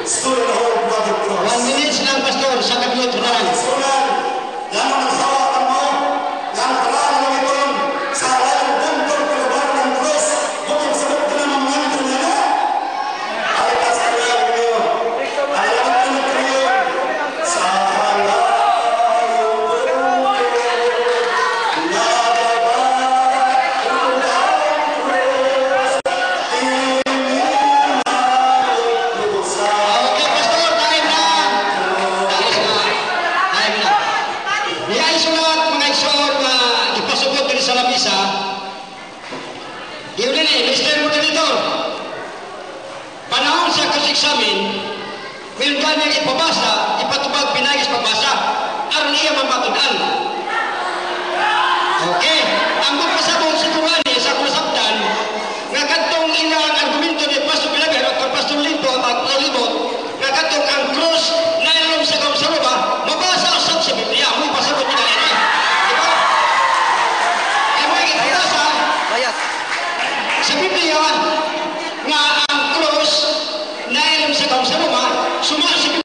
stood and hold Brother Cross. 1 minute lang, Pastor, sa kabiyot na lang. Sunan, yan ang nagsawakan mo, yan karang mo iton, sa alayang buntong pagkabar ng cross, bukong sabot ko na mamanto nila. Ay, tas kaya niyo, ay ang tunod niyo, sa halayong examine, kung kanyang ipabasa, ipatubag pinagis pagbasa, aron iya mamatunan. Okay? Ang magpasabong si Kurani sa kulasabtan, nga katong ilang argumento ni Pastor Pilaber at Pastor Limpo at Olibot, nga katong ang cross na ilong sa kausaruba, mabasa usap sa Biblia, may pasabot nila ito. Diba? Kaya mo yung ipabasa sa Biblia, nga ang cross na ilong sa kausaruba,